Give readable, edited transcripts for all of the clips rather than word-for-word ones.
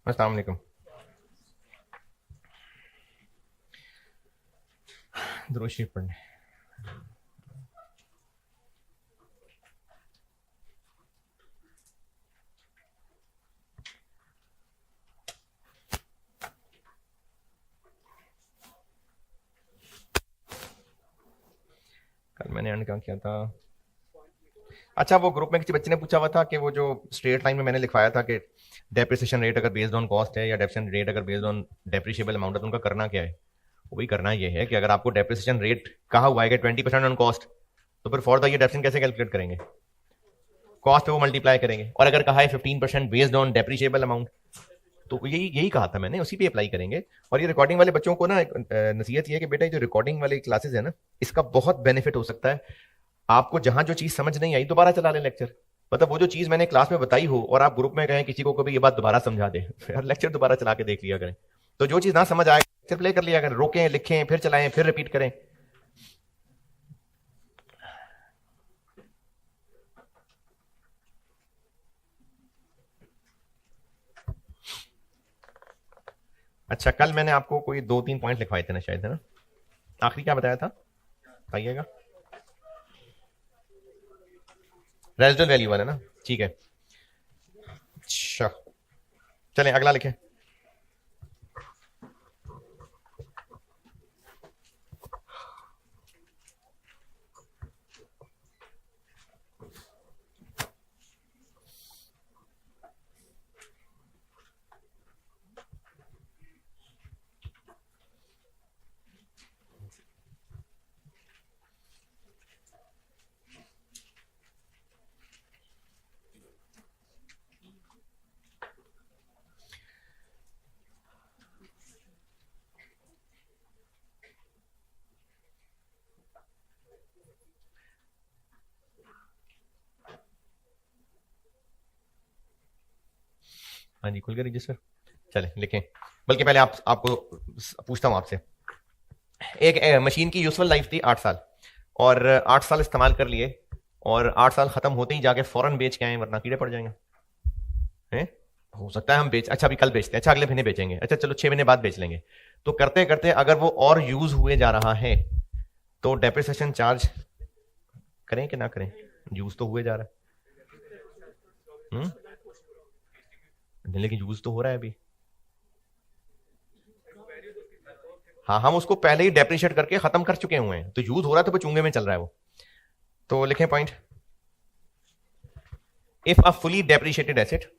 अस्सलाम वालेकुम। दुरूद शरीफ पढ़ने। कल मैंने एंड क्या किया था? अच्छा, वो ग्रुप में किसी बच्चे ने पूछा हुआ था कि वो जो स्ट्रेट लाइन में मैंने लिखवाया था कि डेप्रिसिएशन रेट अगर बेस्ड ऑन कॉस्ट है या डेप्रिसिएशन रेट अगर बेस्ड ऑन डेप्रिशिएबल अमाउंट है तो उनका करना क्या है? वही करना ये है कि अगर आपको डेप्रिसिएशन रेट कहा हुआ है कि 20% ऑन कॉस्ट, तो फिर फॉर द ईयर डेप्रिसिएशन कैसे कैलकुलेट करेंगे? कॉस्ट पे वो मल्टीप्लाई करेंगे। और अगर कहा है 15% बेस्ड ऑन डेप्रिशिएबल अमाउंट, तो यही यही कहा था मैंने, उसी पे अप्लाई करेंगे। और ये रिकॉर्डिंग वाले बच्चों को ना एक नसीहत ये है कि बेटा, ये जो रिकॉर्डिंग वाली क्लासेस है ना, इसका बहुत बेनिफिट हो सकता है। आपको जहां जो चीज समझ नहीं आई दोबारा चला लें लेक्चर। मतलब वो जो चीज मैंने क्लास में बताई हो और आप ग्रुप में कहें किसी को कभी ये बात दोबारा समझा दे, फिर लेक्चर दोबारा चला के देख लिया करें। तो जो चीज ना समझ आए लेक्चर प्ले कर लिया करें, रोकें, लिखें, फिर चलाएं, फिर रिपीट करें। अच्छा, कल मैंने आपको कोई 2-3 पॉइंट लिखवाए थे ना शायद, है ना? आखिरी क्या बताया था, बताइएगा। रेजिडुअल वैल्यू वाला ना, ठीक है। अच्छा, चलें अगला लिखें। हाँ जी, खुल गया रजिस्टर। चले लिखें। बल्कि पहले आपको पूछता हूं आपसे। एक मशीन की यूजफुल लाइफ थी 8 साल, और 8 साल इस्तेमाल कर लिए, और 8 साल खत्म होते ही जाके फौरन बेच के आए, वरना कीड़े पड़ जाएंगे। हैं? हो सकता है हम बेच, अच्छा अभी कल बेचते हैं, अच्छा अगले महीने बेचेंगे, अच्छा चलो 6 महीने बाद बेच लेंगे। तो करते करते अगर वो और यूज हुए जा रहा है तो डेप्रिसिएशन चार्ज करें कि ना करें? यूज तो हुए जा रहा है। लेकिन यूज तो हो रहा है अभी। हाँ, हम उसको पहले ही डेप्रिशिएट करके खत्म कर चुके हुए हैं, तो यूज हो रहा है तो वो चूंगे में चल रहा है वो। तो लिखें point. If a fully depreciated asset,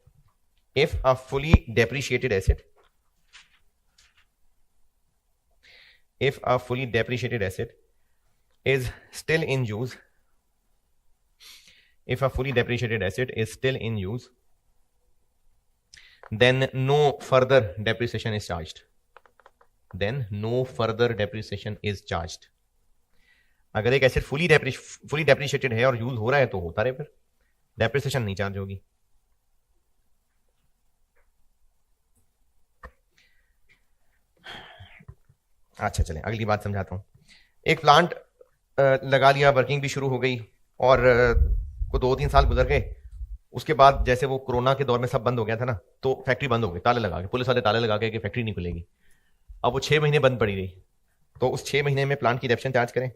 if a fully depreciated asset if a fully depreciated asset is still in use if a fully depreciated asset is still in use, then no further depreciation is charged. Then no further depreciation is charged. अगर एक asset fully depreciated है और use हो रहा है तो होता रहे, फिर डेप्रिसिएशन नहीं चार्ज होगी। अच्छा चलें अगली बात समझाता हूं। एक प्लांट लगा लिया, वर्किंग भी शुरू हो गई, और को 2-3 साल गुजर गए। उसके बाद जैसे वो कोरोना के दौर में सब बंद हो गया था ना, तो फैक्ट्री बंद हो गई, ताले लगा के, पुलिस वाले ताले लगा के कि फैक्ट्री नहीं खुलेगी। अब वो 6 महीने बंद पड़ी रही, तो उस 6 महीने में प्लांट की डेप्शन चार्ज करें?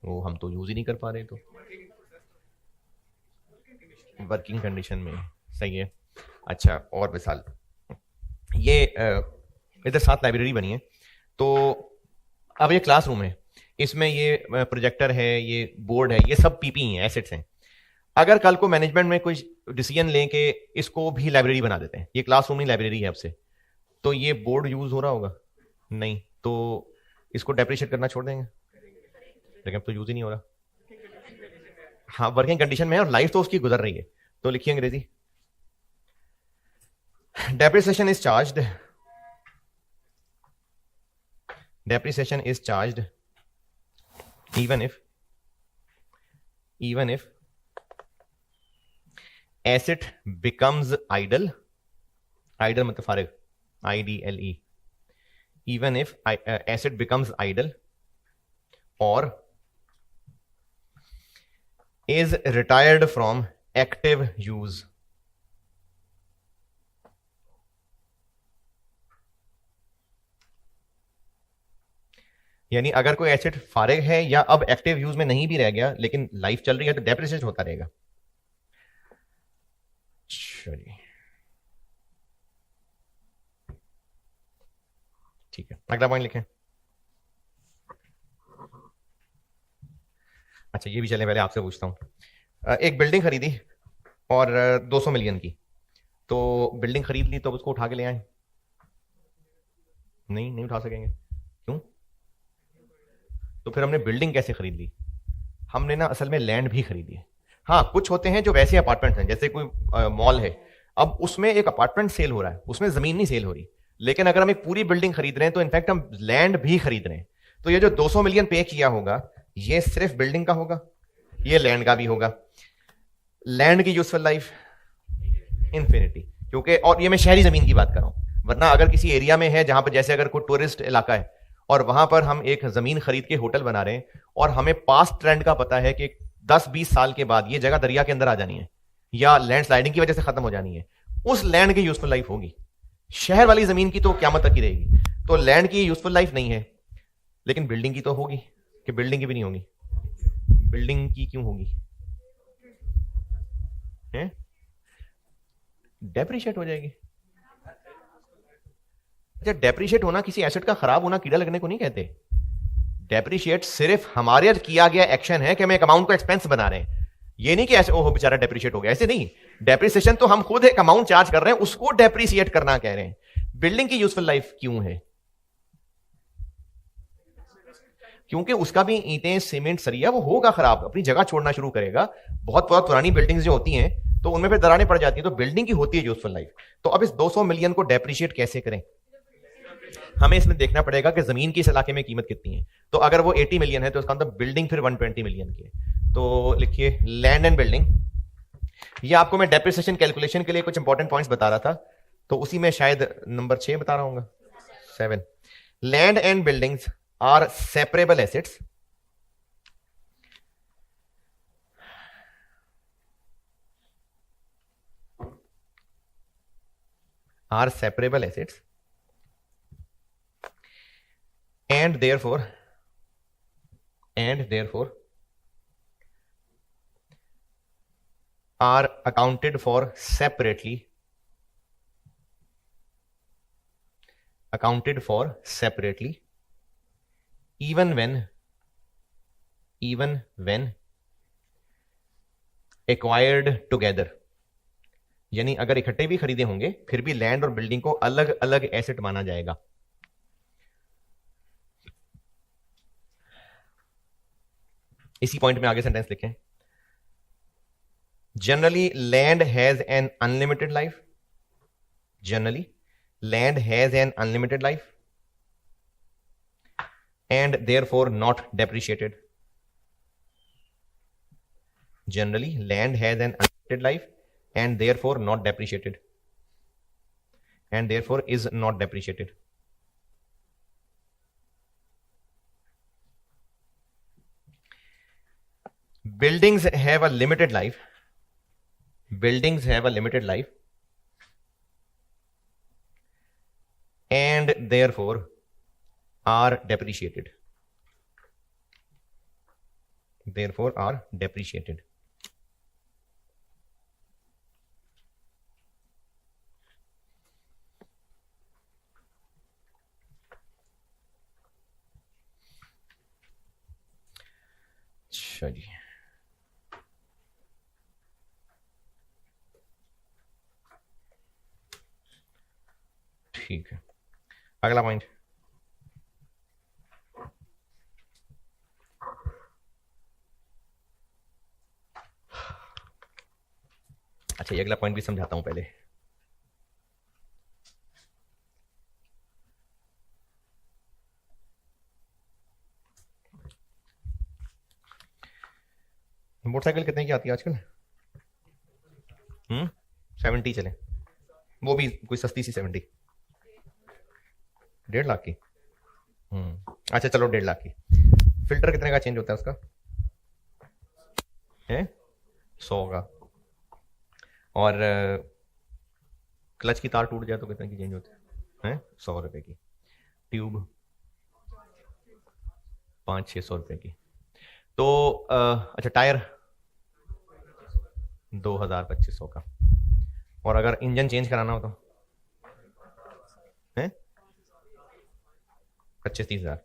वो हम तो यूज ही नहीं कर पा रहे, तो वर्किंग कंडीशन में सही है। अच्छा, और मिसाल, ये इधर साथ लाइब्रेरी बनी है, तो अब ये क्लासरूम है, इसमें ये प्रोजेक्टर है, ये बोर्ड है, ये सब पीपी हैं, एसेट्स हैं। अगर कल को मैनेजमेंट में कुछ डिसीजन लें कि इसको भी लाइब्रेरी बना देते हैं, ये क्लासरूम नहीं लाइब्रेरी है अब से, तो ये बोर्ड यूज हो रहा होगा? नहीं, तो इसको डेप्रिशिएट करना छोड़ देंगे, लेकिन अब तो यूज ही नहीं हो रहा। हाँ, वर्किंग कंडीशन में है और लाइफ तो उसकी गुजर रही है। तो लिखिए अंग्रेजी। Depreciation is charged, depreciation is charged even if asset becomes idle, idle मतलब फारिग, IDLE, even if asset becomes idle or is retired from active use. यानी अगर कोई एसेट फारिग है या अब एक्टिव यूज में नहीं भी रह गया लेकिन लाइफ चल रही है तो डेप्रिसिएट होता रहेगा। चलिए ठीक है, अगला पॉइंट लिखें। अच्छा ये भी चले, पहले आपसे पूछता हूं। एक बिल्डिंग खरीदी और 200 मिलियन की, तो बिल्डिंग खरीद ली तो उसको उठा के ले आए? नहीं, नहीं उठा सकेंगे। क्यों? तो फिर हमने बिल्डिंग कैसे खरीद ली? हमने ना असल में लैंड भी खरीदी है। हाँ, कुछ होते हैं जो वैसे अपार्टमेंट हैं, जैसे कोई मॉल है, अब उसमें एक अपार्टमेंट सेल हो रहा है, उसमें जमीन नहीं सेल हो रही, लेकिन अगर हम एक पूरी बिल्डिंग खरीद रहे हैं तो इनफैक्ट हम लैंड भी खरीद रहे हैं। तो ये जो 200 मिलियन पे किया होगा ये सिर्फ बिल्डिंग का होगा, ये लैंड का भी होगा। लैंड की यूजफुल लाइफ इंफिनिटी, क्योंकि और ये मैं शहरी जमीन की बात कर रहा हूं, वरना अगर किसी एरिया में है जहां पर जैसे अगर कोई टूरिस्ट इलाका है और वहां पर हम एक जमीन खरीद के होटल बना रहे हैं और हमें पास्ट ट्रेंड का पता है कि 10-20 साल के बाद ये जगह दरिया के अंदर आ जानी है या लैंडस्लाइडिंग की वजह से खत्म हो जानी है, उस लैंड की यूजफुल लाइफ होगी। शहर वाली जमीन की तो क्यामत तक की रहेगी, तो लैंड की यूजफुल लाइफ नहीं है, लेकिन बिल्डिंग की तो होगी। कि बिल्डिंग की भी नहीं होगी? बिल्डिंग की क्यों होगी? डेप्रिशिएट हो जाएगी। अच्छा, डेप्रिशिएट होना किसी एसेट का खराब होना, कीड़ा लगने को नहीं कहते। डेप्रिशिएट सिर्फ हमारे किया गया एक्शन है कि हम एक अमाउंट को एक्सपेंस बना रहे हैं, ये नहीं कि ऐसे ओहो बेचारा डेप्रिशिएट हो गया, ऐसे नहीं। डेप्रिसिएशन तो हम खुद एक अमाउंट चार्ज कर रहे हैं, उसको डेप्रिशिएट करना कह रहे हैं। बिल्डिंग की यूजफुल लाइफ क्यों है? क्योंकि उसका भी ईंटें सीमेंट सरिया वो होगा खराब, अपनी जगह छोड़ना शुरू करेगा। बहुत बहुत पुरानी बिल्डिंग्स जो होती हैं तो उनमें फिर दरारें पड़ जाती हैं, तो बिल्डिंग की होती है यूजफुल लाइफ। तो अब इस 200 मिलियन को डेप्रिशिएट कैसे करें? हमें इसमें देखना पड़ेगा कि जमीन की इस इलाके में कीमत कितनी है। तो अगर वो 80 मिलियन है तो उसका मतलब बिल्डिंग फिर 120 मिलियन की है। तो लिखिए लैंड एंड बिल्डिंग। ये आपको मैं डेप्रिसिएशन कैलकुलेशन के लिए कुछ इंपॉर्टेंट पॉइंट्स बता रहा था, तो उसी में शायद नंबर 6 बता रहा हूँ, 7। Land and buildings are separable assets and therefore are accounted for separately even when acquired together। यानी अगर इकट्ठे भी खरीदे होंगे फिर भी लैंड और बिल्डिंग को अलग अलग एसेट माना जाएगा। इसी पॉइंट में आगे सेंटेंस लिखें। Generally land has an unlimited life, generally land has an unlimited life and therefore not depreciated। Generally land has an unlimited life and therefore not depreciated, and therefore is not depreciated। Buildings have a limited life, and therefore are depreciated, चलिए ठीक है, अगला point. अच्छा ये अगला point भी समझाता हूं पहले। मोटरसाइकिल कितने की आती है आजकल? 70 चले, वो भी कोई सस्ती सी 70, 1.5 लाख की। अच्छा चलो 1.5 लाख की। फिल्टर कितने का चेंज होता है उसका? है 100 का। और क्लच की तार टूट जाए तो कितने की चेंज होती है? 100 रुपए की। ट्यूब 500-600 रुपए की। तो अच्छा, टायर 2000-2500 का। और अगर इंजन चेंज कराना हो तो है 25-30 हजार।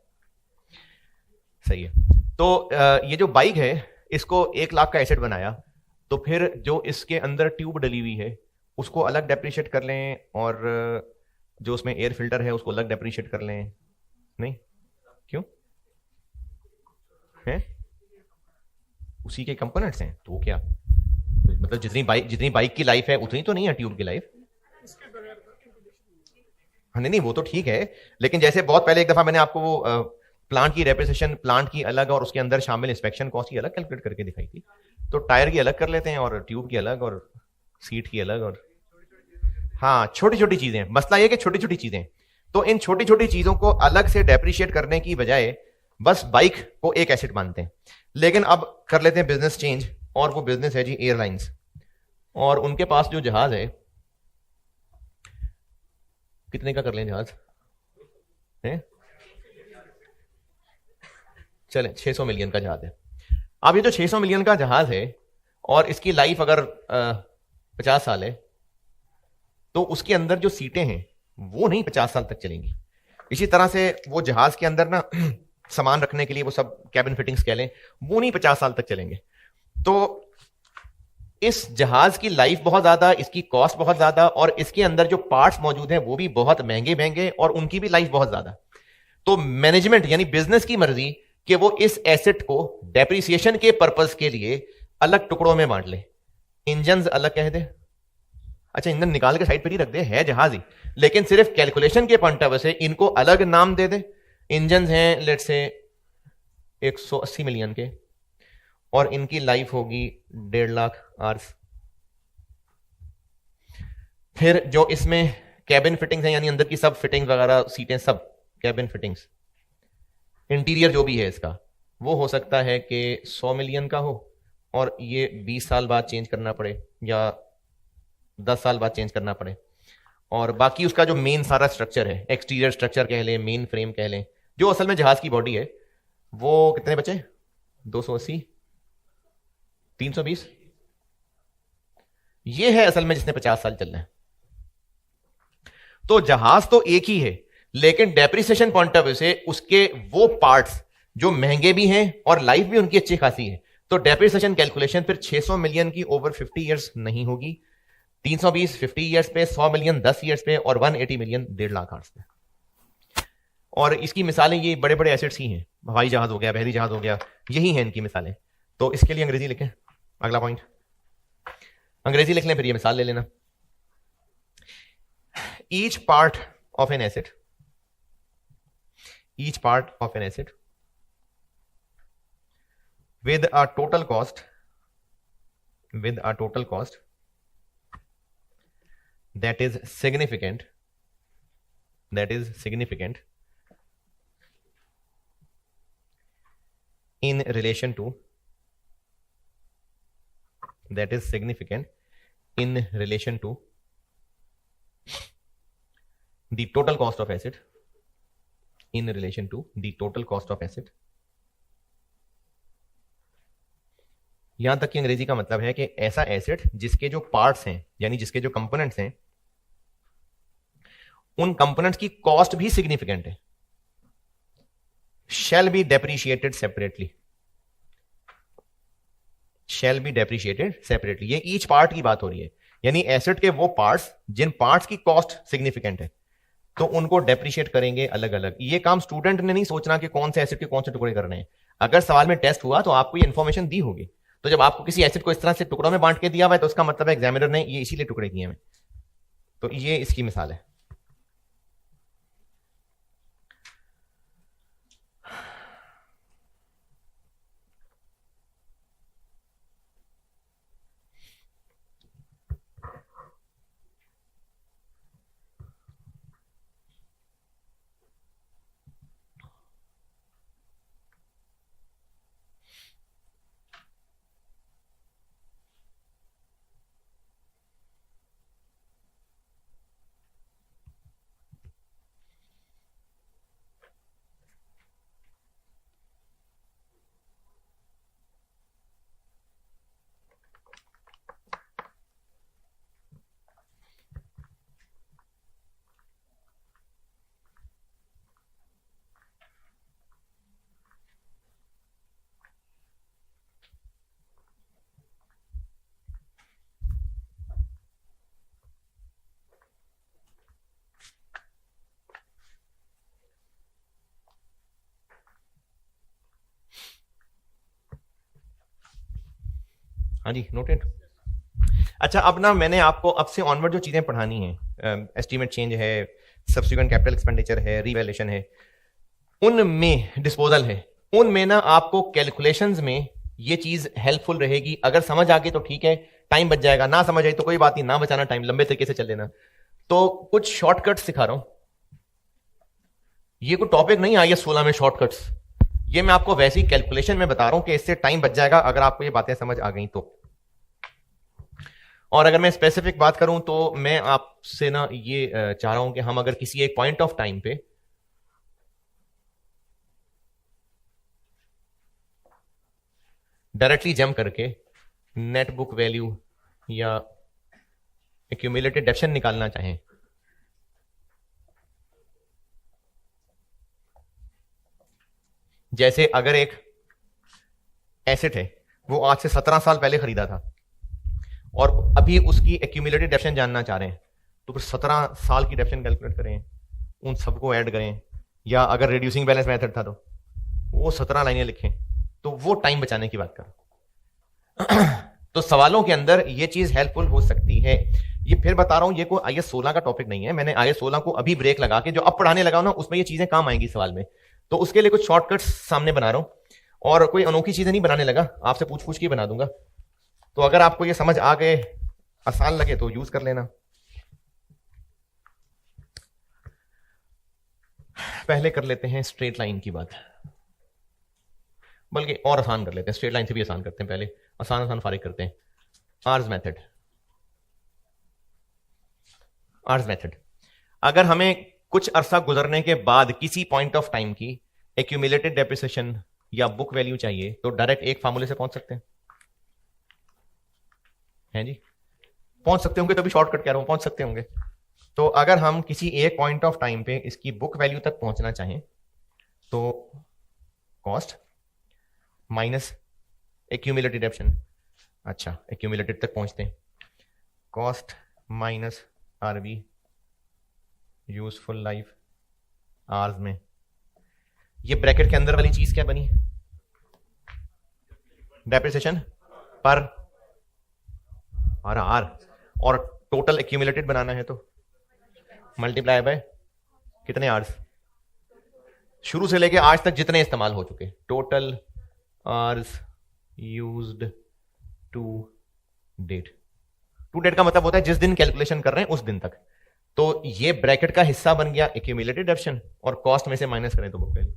सही है। तो ये जो बाइक है, इसको 1 लाख का एसेट बनाया, तो फिर जो इसके अंदर ट्यूब डली हुई है उसको अलग डेप्रिशिएट कर लें, और जो उसमें एयर फिल्टर है उसको अलग डेप्रिशिएट कर लें? नहीं, क्यों है? उसी के कंपोनेंट्स हैं तो क्या, मतलब जितनी बाइक की लाइफ है उतनी तो नहीं है ट्यूब की लाइफ। हाँ, नहीं नहीं, वो तो ठीक है, लेकिन जैसे बहुत पहले एक दफा मैंने आपको वो प्लांट की डेप्रिसिएशन, प्लांट की अलग और उसके अंदर शामिल इंस्पेक्शन कॉस्ट की अलग कैलकुलेट करके दिखाई थी। तो टायर की अलग कर लेते हैं और ट्यूब की अलग और सीट की अलग। और हाँ, छोटी छोटी चीजें, मसला ये कि छोटी छोटी चीजें, तो इन छोटी छोटी चीजों को अलग से डेप्रिशिएट करने की बजाय बस बाइक को एक एसेट मानते हैं। लेकिन अब कर लेते हैं बिजनेस चेंज, और वो बिजनेस है जी एयरलाइंस। और उनके पास जो जहाज है, कितने का कर लें जहाज है? चले 600 मिलियन का जहाज है। अब ये जो 600 मिलियन का जहाज है और इसकी लाइफ अगर 50 साल है, तो उसके अंदर जो सीटें हैं वो नहीं 50 साल तक चलेंगी। इसी तरह से वो जहाज के अंदर ना सामान रखने के लिए वो सब कैबिन फिटिंग्स कह लें, वो नहीं 50 साल तक चलेंगे। तो इस जहाज की लाइफ बहुत ज्यादा, इसकी कॉस्ट बहुत ज्यादा, और इसके अंदर जो पार्ट्स मौजूद हैं वो भी बहुत महंगे महंगे, और उनकी भी लाइफ बहुत ज्यादा। तो मैनेजमेंट यानी बिजनेस की मर्जी कि वो इस एसेट को डेप्रिसिएशन के पर्पस के लिए अलग टुकड़ों में बांट ले। इंजन अलग कह दे, अच्छा इंजन निकाल के साइड पर ही रख दे, है जहाज ही, लेकिन सिर्फ कैलकुलेशन के पॉइंट ऑफ व्यू से इनको अलग नाम दे दे। इंजन हैं लेट से 180 मिलियन के, और इनकी लाइफ होगी 1.5 लाख आवर्स। फिर जो इसमें कैबिन फिटिंग्स हैं, यानी अंदर की सब फिटिंग्स वगैरह, सीटें, सब कैबिन फिटिंग्स, इंटीरियर जो भी है इसका, वो हो सकता है कि 100 मिलियन का हो, और ये 20 साल बाद चेंज करना पड़े या 10 साल बाद चेंज करना पड़े। और बाकी उसका जो मेन सारा स्ट्रक्चर है, एक्सटीरियर स्ट्रक्चर कह लें, मेन फ्रेम कह लें, जो असल में जहाज की बॉडी है, वो कितने बचे? 280, 320, ये है असल में जिसने 50 साल चलना है। तो जहाज तो एक ही है, लेकिन डेप्रिसिएशन पॉइंट ऑफ व्यू से उसके वो पार्ट्स जो महंगे भी हैं और लाइफ भी उनकी अच्छी खासी है, तो डेप्रिसिएशन कैलकुलेशन फिर 600 मिलियन की ओवर 50 ईयर्स नहीं होगी, 320 50 ईयर्स पे, 100 मिलियन 10 ईयर्स पे, और 180 मिलियन 1.5 लाख आवर्स पे। और इसकी मिसालें ये बड़े बड़े एसेट्स ही हैं, हवाई जहाज हो गया, बहरी जहाज हो गया, यही हैं इनकी मिसालें। तो इसके लिए अंग्रेजी लिखें, अगला पॉइंट अंग्रेजी लिख लें, फिर ये मिसाल ले लेना। Each part of an asset, each part of an asset with a total cost that is significant in relation to the total cost of asset, in relation to the total cost of asset। यहां तक कि अंग्रेजी का मतलब है कि ऐसा asset जिसके जो पार्ट्स हैं, यानी जिसके जो कंपोनेंट्स हैं, उन कंपोनेंट्स की कॉस्ट भी सिग्निफिकेंट है, shall be depreciated separately, ये ईच पार्ट की बात हो रही है, यानी एसेट के वो पार्ट्स जिन पार्ट्स की कॉस्ट सिग्निफिकेंट है, तो उनको डेप्रिशिएट करेंगे अलग अलग। ये काम स्टूडेंट ने नहीं सोचना कि कौन से एसेट के कौन से टुकड़े करने हैं। अगर सवाल में टेस्ट हुआ तो आपको ये इंफॉर्मेशन दी होगी। तो जब आपको किसी एसेट को इस तरह से टुकड़ों में बांट के दिया हुआ है, तो उसका मतलब है एग्जामिनर ने ये इसीलिए टुकड़े किए हैं। तो ये इसकी मिसाल है। हाँ जी, नोटेड। अच्छा, अब ना मैंने आपको अब से ऑनवर्ड जो चीजें पढ़ानी है, एस्टीमेट चेंज है, सब्सिक्वेंट कैपिटल एक्सपेंडिचर है, रीवैल्यूएशन है, उनमें डिस्पोजल है, उनमें ना आपको कैलकुलेशंस में ये चीज हेल्पफुल रहेगी। अगर समझ आ गई तो ठीक है, टाइम बच जाएगा, ना समझ आई तो कोई बात नहीं, ना बचाना टाइम, लंबे तरीके से चल लेना। तो कुछ शॉर्टकट्स सिखा रहा हूं। ये कोई टॉपिक नहीं आई है 16 में शॉर्टकट्स, ये मैं आपको वैसी कैलकुलेशन में बता रहा हूं कि इससे टाइम बच जाएगा अगर आपको ये बातें समझ आ गई तो। और अगर मैं स्पेसिफिक बात करूं तो मैं आपसे ना ये चाह रहा हूं कि हम अगर किसी एक पॉइंट ऑफ टाइम पे डायरेक्टली जंप करके नेट बुक वैल्यू या एक्यूमुलेटेड डेप्शन निकालना चाहें, जैसे अगर एक एसेट है वो आज से 17 साल पहले खरीदा था और अभी उसकी एक्यूमुलेटेड डेप्शन जानना चाह रहे हैं, तो फिर 17 साल की डेप्शन कैलकुलेट करें, उन सबको ऐड करें, या अगर रिड्यूसिंग बैलेंस मेथड था तो वो 17 लाइनें लिखें, तो वो टाइम बचाने की बात कर। तो सवालों के अंदर ये चीज हेल्पफुल हो सकती है। ये फिर बता रहा हूं, ये कोई आईएएस 16 का टॉपिक नहीं है, मैंने आईएएस 16 को अभी ब्रेक लगा के जो अब पढ़ाने लगा हूं ना उसमें ये चीजें काम आएंगी सवाल में, तो उसके लिए कुछ शॉर्टकट्स सामने बना रहा हूं और कोई अनोखी चीजें नहीं बनाने लगा, आपसे पूछ पूछ के बना दूंगा। तो अगर आपको ये समझ आ गए, आसान लगे तो यूज कर लेना। पहले कर लेते हैं स्ट्रेट लाइन की बात, बल्कि और आसान कर लेते हैं, स्ट्रेट लाइन से भी आसान करते हैं, पहले आसान आसान फारिग करते हैं। आर्स मेथड, आर्स मेथड, अगर हमें कुछ अरसा गुजरने के बाद किसी पॉइंट ऑफ टाइम की एक्यूमुलेटेड डेप्रिसिएशन या बुक वैल्यू चाहिए तो डायरेक्ट एक फार्मूले से पहुंच सकते हैं जी, पहुंच सकते होंगे, तभी शॉर्टकट कह रहा हूं, पहुंच सकते होंगे। तो अगर हम किसी एक पॉइंट ऑफ टाइम पे इसकी बुक वैल्यू तक पहुंचना चाहें तो कॉस्ट माइनस एक्यूमुलेटेड डेप्शन, अच्छा एक्यूमुलेटेड तक पहुंचते हैं, cost minus RB useful life years में, ये ब्रैकेट के अंदर वाली चीज क्या बनी, डेप्रिसिएशन पर आर, और टोटल एक्यूमुलेटेड बनाना है तो मल्टीप्लाई बाय कितने आर्स, शुरू से लेके आज तक जितने इस्तेमाल हो चुके, total years used to date. To date का मतलब होता है जिस दिन कैलकुलेशन कर रहे हैं उस दिन तक। तो ये ब्रैकेट का हिस्सा बन गया एक्यूमुलेटेड डेप्शन, और कॉस्ट में से माइनस करें तो बुक वैल्यू।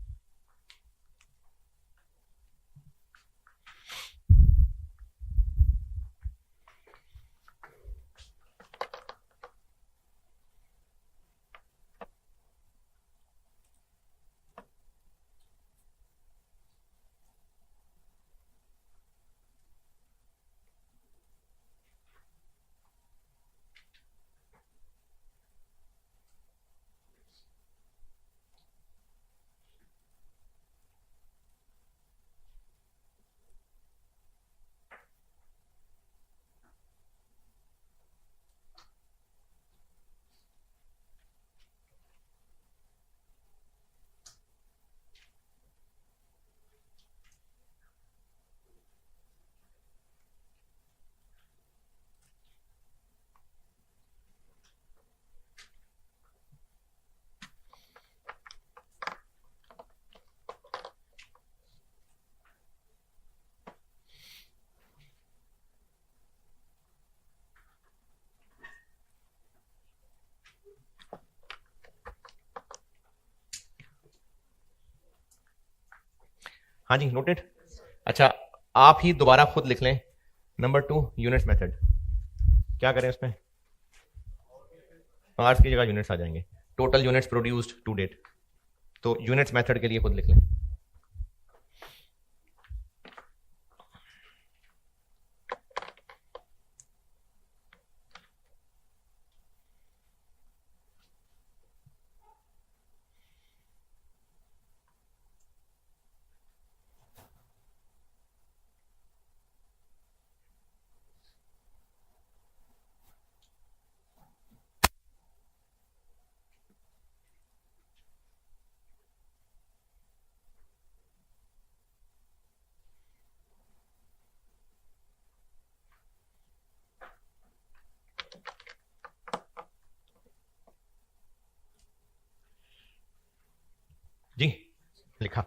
हाँ जी, नोटेड। अच्छा, आप ही दोबारा खुद लिख लें, नंबर 2 यूनिट्स मेथड, क्या करें उसमें, आवर्स की जगह यूनिट्स आ जाएंगे, total units produced to date, तो यूनिट्स मेथड के लिए खुद लिख लें। लिखा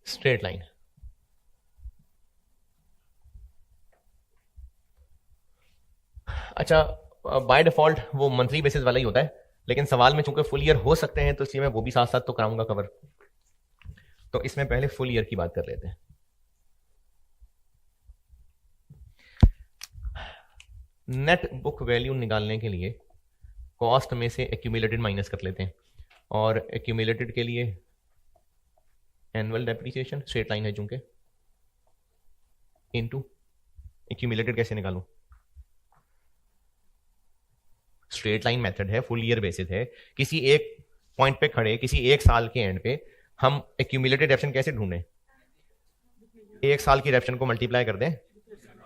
स्ट्रेट लाइन। अच्छा, बाय डिफॉल्ट वो मंथली बेसिस वाला ही होता है, लेकिन सवाल में चूंकि फुल ईयर हो सकते हैं तो इसलिए मैं वो भी साथ साथ तो कराऊंगा कवर। तो इसमें पहले फुल ईयर की बात कर लेते हैं। नेट बुक वैल्यू निकालने के लिए कॉस्ट में से एक्यूमुलेटेड माइनस कर लेते हैं, और एक्यूमुलेटेड के लिए एनुअल डेप्रिसिएशन स्ट्रेट लाइन है चूंकि, इनटू एक्यूमुलेटेड कैसे निकालूं? स्ट्रेट लाइन मेथड है, फुल ईयर बेसिस है, किसी एक पॉइंट पे खड़े किसी एक साल के एंड पे हम एक्यूमुलेटेड रेप्शन कैसे ढूंढें? एक साल की रेप्शन को मल्टीप्लाई कर दें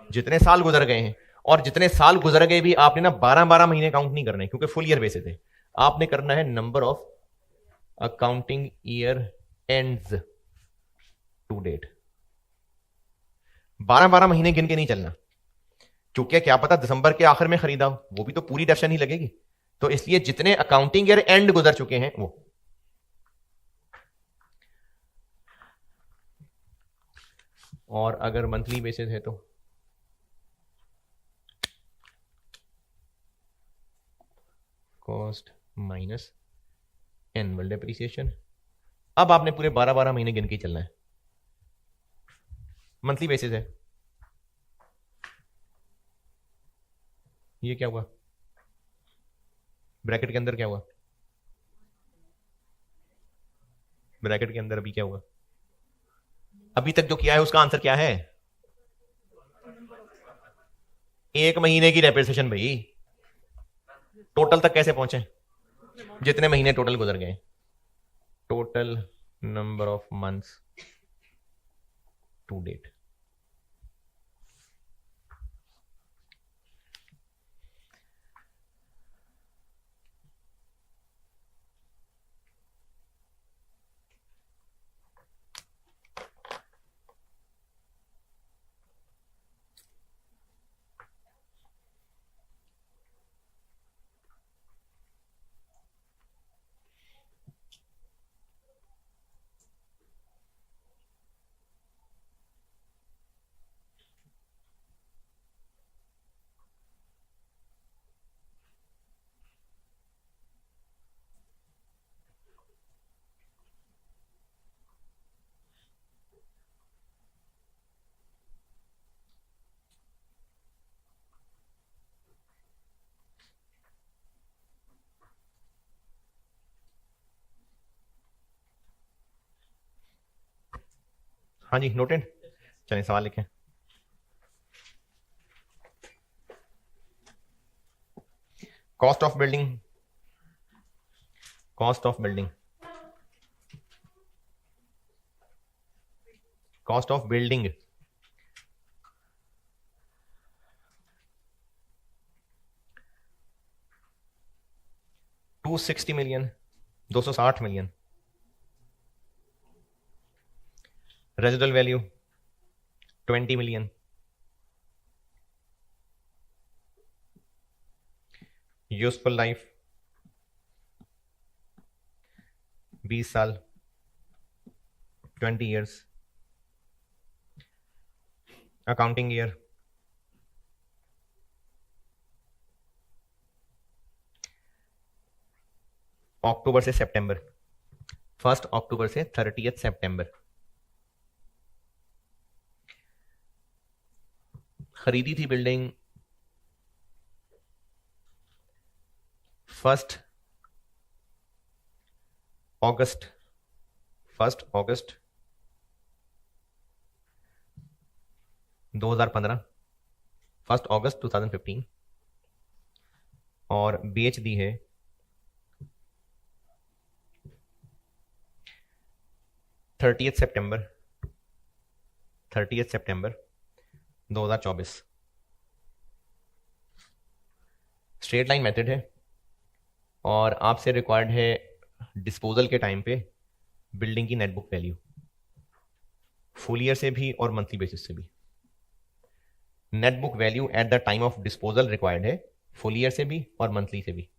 जितने साल गुजर गए हैं, और जितने साल गुजर गए भी आपने ना 12-12 महीने काउंट नहीं करने, क्योंकि फुल ईयर बेसिस है। आपने करना है number of accounting year ends to date. 12-12 महीने गिन के नहीं चलना, क्योंकि क्या पता दिसंबर के आखिर में खरीदा हो, वो भी तो पूरी रेप्शन ही लगेगी। तो इसलिए जितने अकाउंटिंग ईयर एंड गुजर चुके हैं वो। और अगर मंथली बेसिस है तो कॉस्ट माइनस एनुअल डेप्रिसिएशन। अब आपने पूरे 12-12 महीने गिन के चलना है। मंथली बेसिस है, ये क्या हुआ? ब्रैकेट के अंदर क्या हुआ? ब्रैकेट के अंदर अभी क्या हुआ? अभी तक जो किया है उसका आंसर क्या है? 1 महीने की डेप्रिसिएशन भाई। टोटल तक कैसे पहुंचे? जितने महीने टोटल गुजर गए, total number of months to date. हाँ जी, नोटेड। चलिए सवाल लिखें। Cost of building, cost of building, cost of building 260 million, 260 million. Residual value 20 million. Useful life 20 साल, 20 ईयर्स। अकाउंटिंग ईयर अक्टूबर से सितंबर, 1 अक्टूबर से 30 सितंबर। खरीदी थी बिल्डिंग 1 अगस्त 2015, 1 अगस्त 2015, और बेच दी है 30 सितंबर 2024। स्ट्रेट लाइन मेथड है, और आपसे रिक्वायर्ड है डिस्पोजल के टाइम पे बिल्डिंग की net book value, full year से भी और मंथली बेसिस से भी। Net book value at the time of disposal required है, फुल ईयर से भी और मंथली से भी।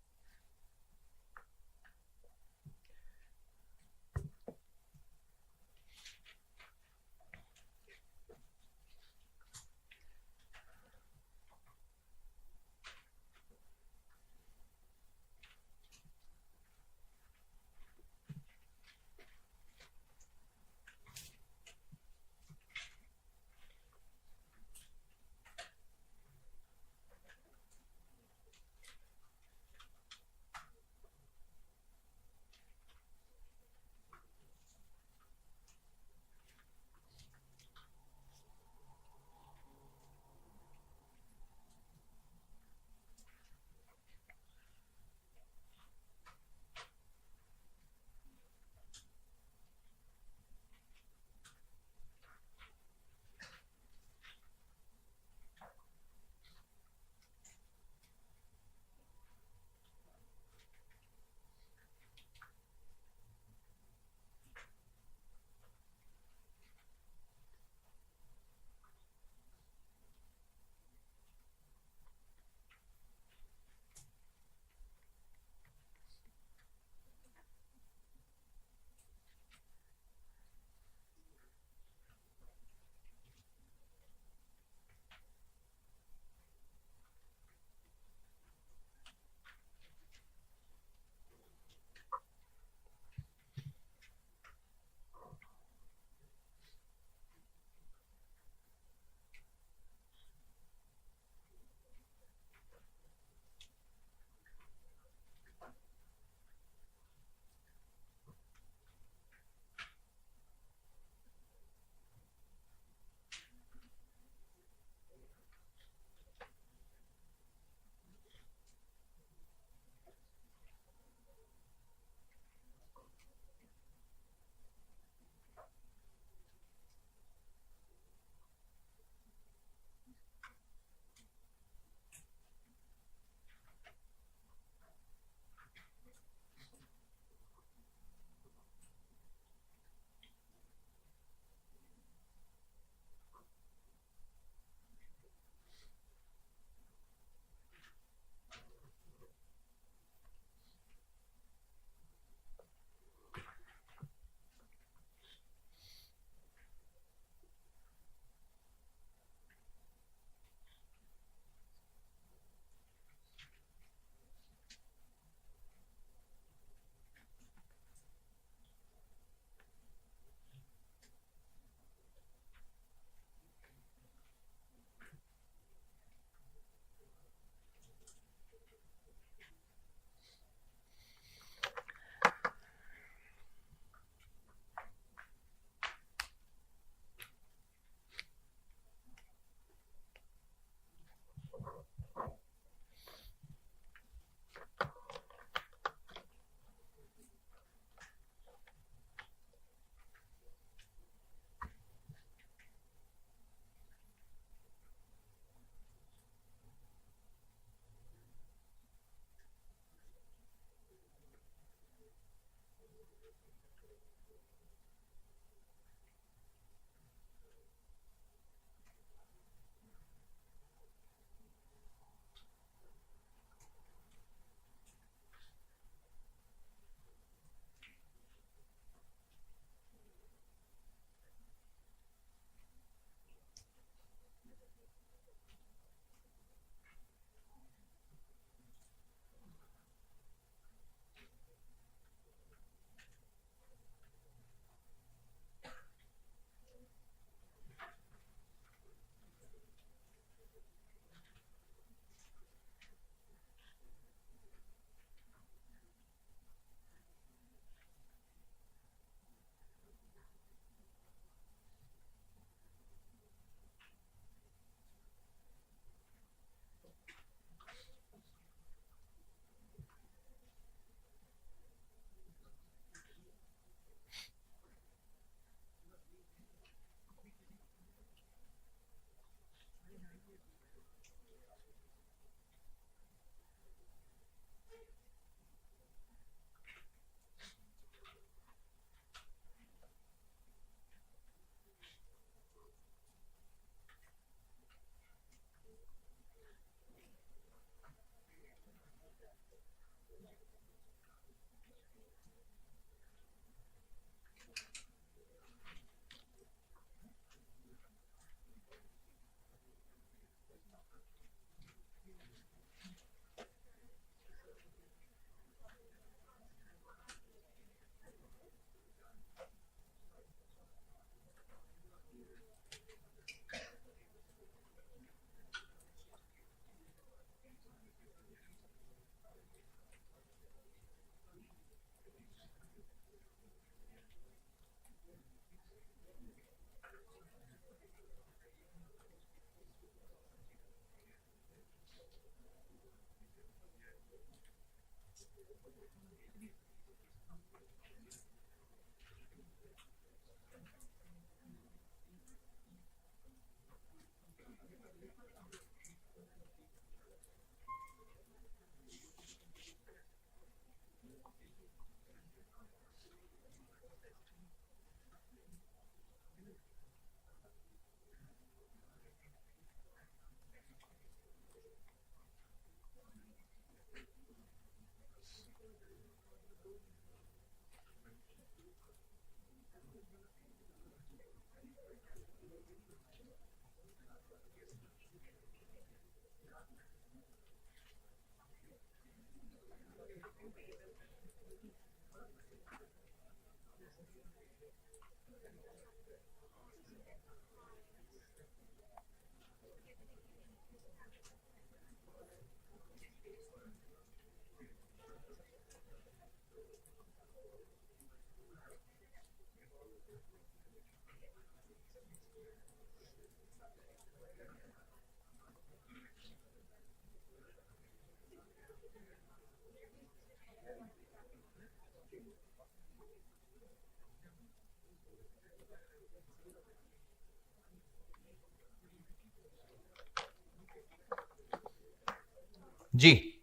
जी,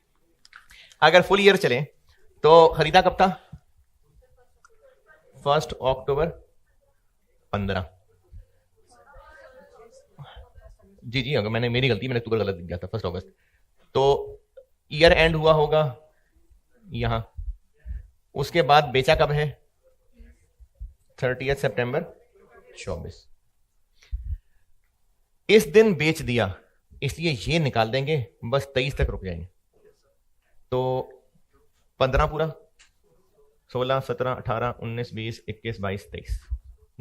अगर फुल ईयर चले तो खरीदा कब था? 1 अक्टूबर 15। जी जी, अगर मैंने, मेरी गलती, मैंने अक्टूबर गलत दिख गया था, 1 अगस्त। तो ईयर एंड हुआ होगा यहां। उसके बाद बेचा कब है? 30 सितंबर 24। इस दिन बेच दिया, इसलिए ये निकाल देंगे, बस 23 तक रुक जाएंगे। तो 15 पूरा, 16, 17, 18, 19, 20, 21, 22, 23,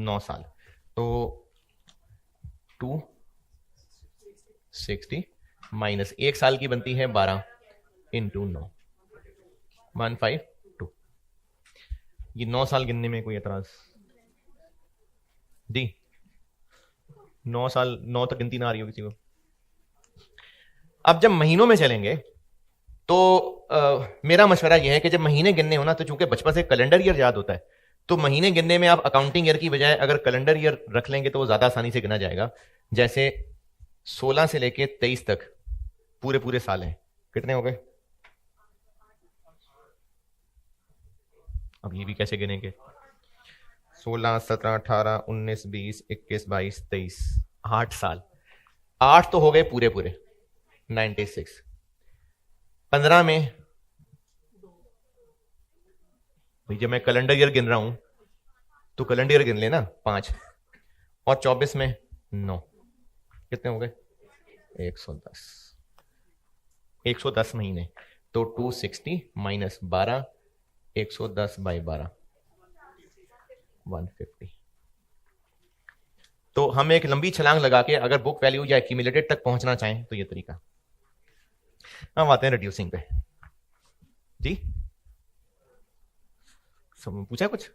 9 साल। तो 260 माइनस 1 साल की बनती है 12 इंटू 9, 152। ये 9 साल गिनने में कोई एतराज? दी 9 साल, 9 तक गिनती ना आ रही हो किसी को? अब जब महीनों में चलेंगे तो मेरा मशवरा यह है कि जब महीने गिनने हो ना, तो चूंकि बचपन से कैलेंडर ईयर याद होता है, तो महीने गिनने में आप अकाउंटिंग ईयर की बजाय अगर कैलेंडर ईयर रख लेंगे तो वो ज्यादा आसानी से गिना जाएगा। जैसे 16 से लेके 23 तक पूरे पूरे साल हैं, कितने हो गए? अब ये भी कैसे गिनेंगे? 16, 17, 18, 19, 20, 21, 22, 23, 8 साल। 8 तो हो गए पूरे पूरे, 96। 15 में, भाई जब मैं कैलेंडर ईयर गिन रहा हूं तो कैलेंडर ईयर गिन लेना 5, और 24 में 9, कितने हो गए? 110। 110 महीने, तो 260 माइनस 12, 110 बाई 12, 150। तो हम एक लंबी छलांग लगा के अगर बुक वैल्यू या एक्यूमुलेटेड तक पहुंचना चाहें तो ये तरीका। हम आते हैं रिड्यूसिंग पे। जी, सब पूछा कुछ?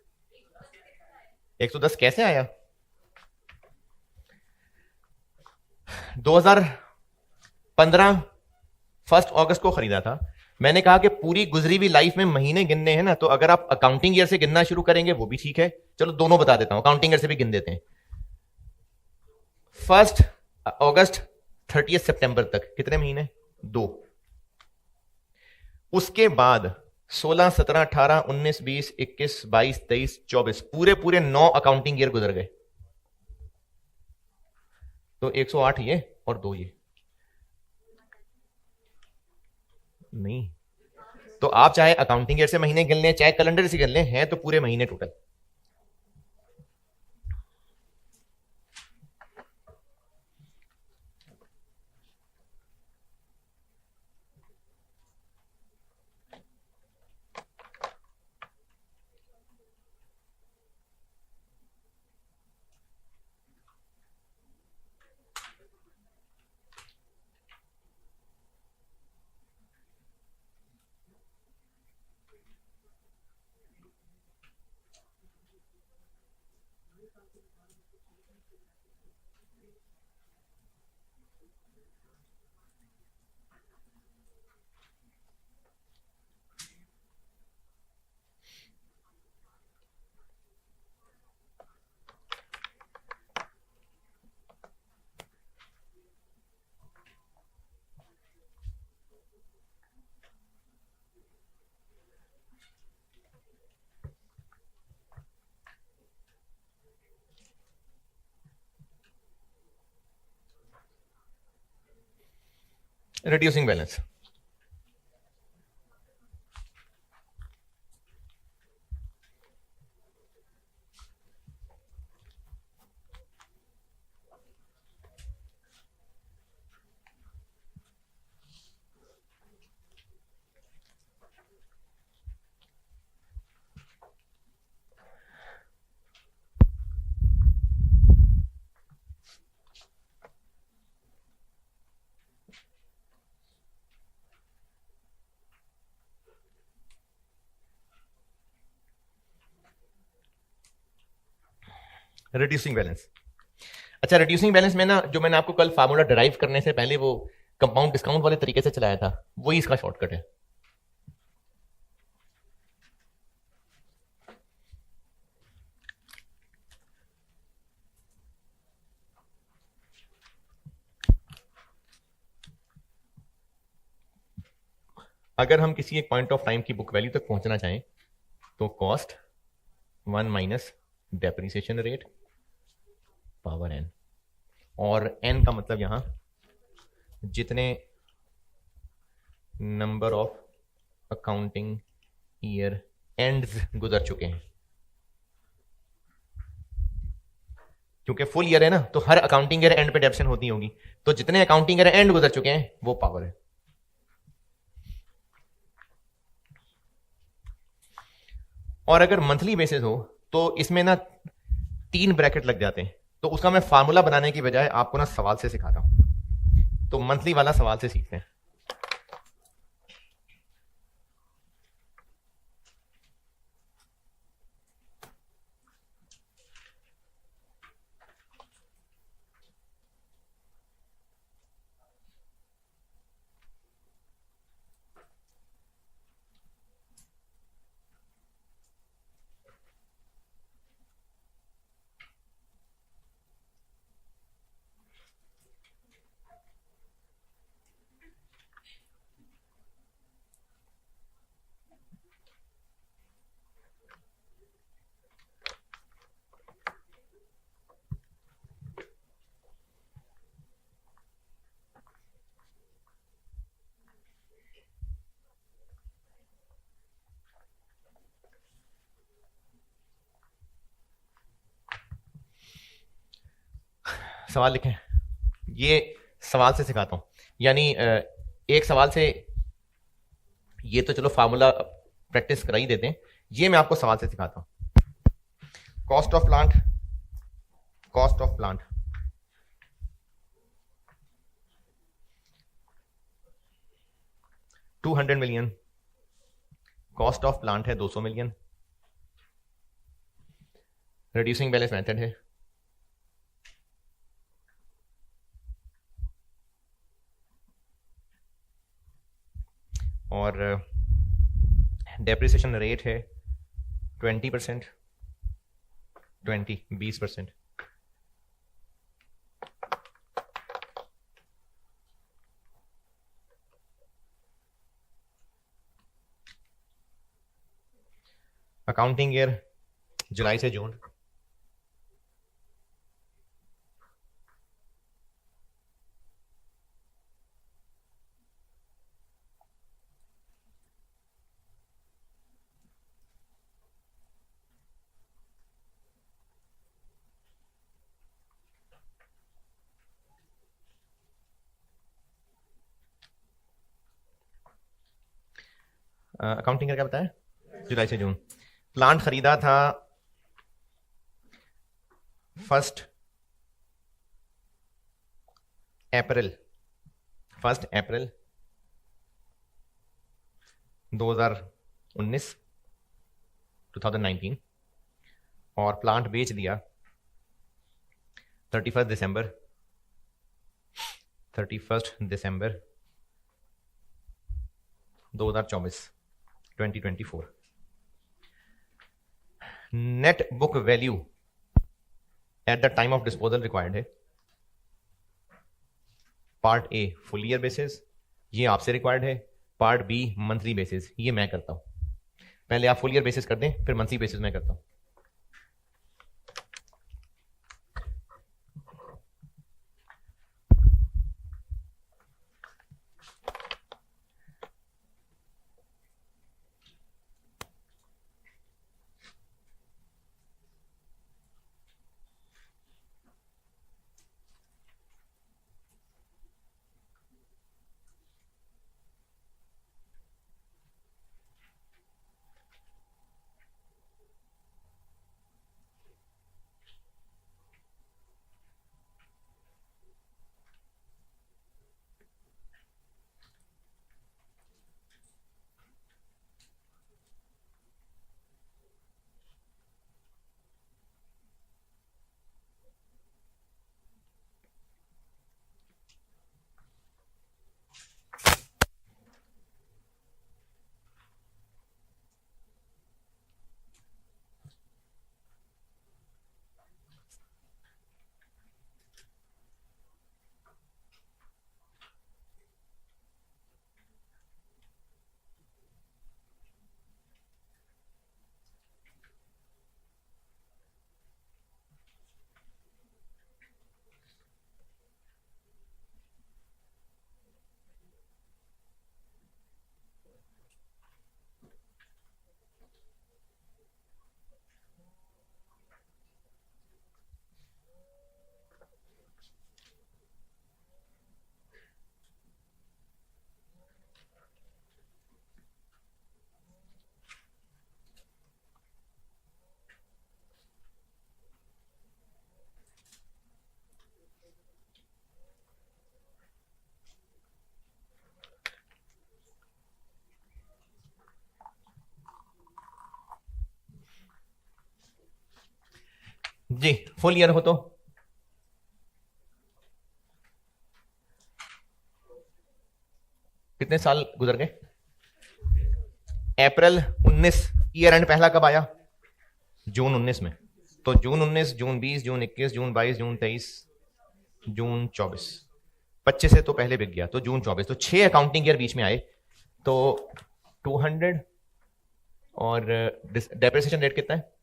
110 कैसे आया? 2015 1 अगस्त को खरीदा था। मैंने कहा कि पूरी गुजरी हुई लाइफ में महीने गिनने हैं ना, तो अगर आप अकाउंटिंग ईयर से गिनना शुरू करेंगे वो भी ठीक है, चलो दोनों बता देता हूं, अकाउंटिंग ईयर से भी गिन देते हैं। 1 अगस्त 30 सितंबर तक कितने महीने? 2। उसके बाद 16, 17, 18, 19, 20, 21, 22, 23, 24 पूरे पूरे 9 अकाउंटिंग ईयर गुजर गए। तो 108 ये और 2 ये। नहीं, तो आप चाहे अकाउंटिंग ईयर से महीने गिन लें चाहे कैलेंडर से गिन लें, हैं तो पूरे महीने total. Reducing balance. Reducing balance. अच्छा, रिड्यूसिंग बैलेंस में ना जो मैंने आपको कल फार्मूला डिराइव करने से पहले वो कंपाउंड डिस्काउंट वाले तरीके से चलाया था, वही इसका शॉर्टकट है। अगर हम किसी एक पॉइंट ऑफ टाइम की बुक वैल्यू तक पहुंचना चाहें तो cost 1 minus depreciation rate power N, और एन का मतलब यहां जितने number of accounting year ends गुजर चुके हैं, क्योंकि फुल ईयर है ना, तो हर अकाउंटिंग ईयर एंड पे डेप्शन होती होगी, तो जितने अकाउंटिंग ईयर एंड गुजर चुके हैं वो पावर है। और अगर मंथली बेसिस हो तो इसमें ना 3 ब्रैकेट लग जाते हैं, तो उसका मैं फार्मूला बनाने की बजाय आपको ना सवाल से सिखाता हूं। तो मंथली वाला सवाल से सीखते हैं। सवाल लिखें, ये सवाल से सिखाता हूं, यानी एक सवाल से, ये तो चलो फार्मूला प्रैक्टिस करा ही देते हैं, ये मैं आपको सवाल से सिखाता हूं। Cost of plant, cost of plant 200 million, cost of plant है 200 मिलियन, रिड्यूसिंग बैलेंस मेथड है, और डेप्रिसिएशन रेट है 20%, 20% अकाउंटिंग ईयर जुलाई से जून, अकाउंटिंग ईयर क्या बताया, जुलाई से जून। प्लांट खरीदा था 1 अप्रैल 2019, 2019, और प्लांट बेच दिया 31 दिसंबर 2024, 2024। Net book value at the time of disposal required है। Part A full year basis, ये आपसे रिक्वायर्ड है। पार्ट बी मंथली बेसिस, ये मैं करता हूं। पहले आप फुल ईयर बेसिस कर दें, फिर मंथली बेसिस मैं करता हूं। जी फुल ईयर हो तो कितने साल गुजर गए? अप्रैल 19, ईयर एंड पहला कब आया? जून 19 में। तो जून 19, जून 20, जून 21, जून 22, जून 23, जून 24, 25 से तो पहले बिक गया, तो जून 24, तो 6 अकाउंटिंग ईयर बीच में आए। तो 200 और डेप्रिसिएशन रेट कितना है?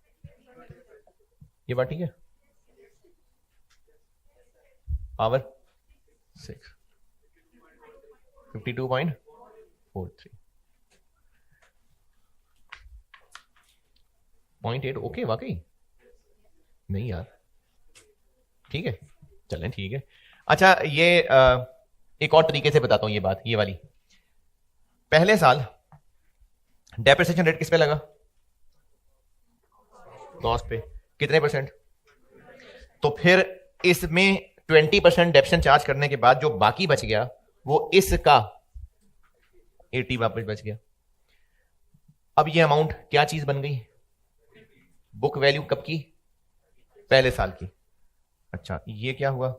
ये बात ठीक है? पावर 6, 52.43, 0.8। ओके, वाकई नहीं यार, ठीक है, चलें ठीक है। अच्छा ये एक और तरीके से बताता हूं ये बात, ये वाली। पहले साल डेप्रिसिएशन रेट किस पे लगा? कॉस्ट पे। कितने परसेंट? तो फिर इसमें 20% डेप्शन चार्ज करने के बाद जो बाकी बच गया वो इसका 80 वापस बच गया। अब ये अमाउंट क्या चीज बन गई? बुक वैल्यू कब की? पहले साल की। अच्छा ये क्या हुआ?